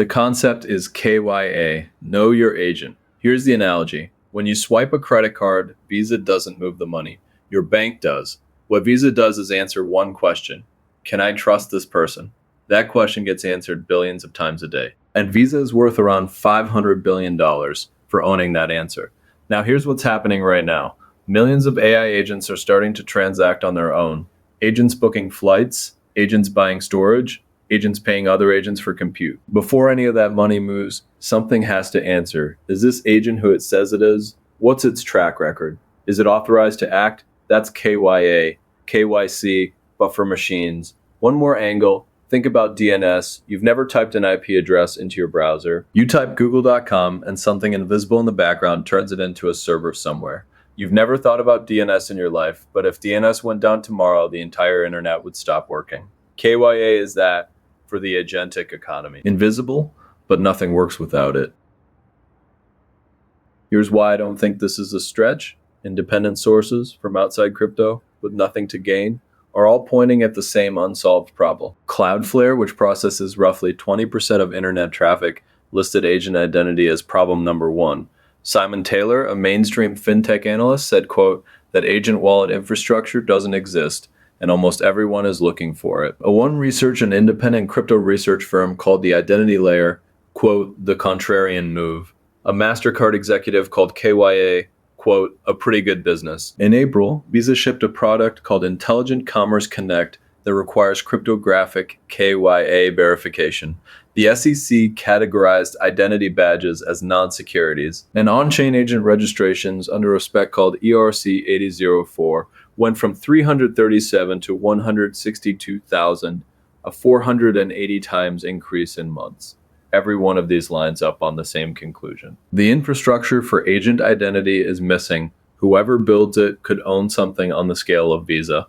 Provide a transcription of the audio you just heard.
The concept is KYA, know your agent. Here's the analogy. When you swipe a credit card, Visa doesn't move the money. Your bank does. What Visa does is answer one question. Can I trust this person? That question gets answered billions of times a day. And Visa is worth around $500 billion for owning that answer. Now here's what's happening right now. Millions of AI agents are starting to transact on their own. Agents booking flights, agents buying storage, agents paying other agents for compute. Before any of that money moves, something has to answer. Is this agent who it says it is? What's its track record? Is it authorized to act? That's KYA, KYC, but for machines. One more angle. Think about DNS. You've never typed an IP address into your browser. You type google.com and something invisible in the background turns it into a server somewhere. You've never thought about DNS in your life, but if DNS went down tomorrow, the entire internet would stop working. KYA is that for the agentic economy. Invisible, but nothing works without it. Here's why I don't think this is a stretch. Independent sources from outside crypto with nothing to gain are all pointing at the same unsolved problem. Cloudflare, which processes roughly 20% of internet traffic, listed agent identity as problem number one. Simon Taylor, a mainstream fintech analyst, said, quote, that agent wallet infrastructure doesn't exist, and almost everyone is looking for it. A One Research, an independent crypto research firm, called the identity layer, quote, the contrarian move. A Mastercard executive called KYA, quote, a pretty good business. In April, Visa shipped a product called Intelligent Commerce Connect that requires cryptographic KYA verification. The SEC categorized identity badges as non-securities, and on-chain agent registrations under a spec called ERC 8004 went from 337 to 162,000, a 480 times increase in months. Every one of these lines up on the same conclusion. The infrastructure for agent identity is missing. Whoever builds it could own something on the scale of Visa.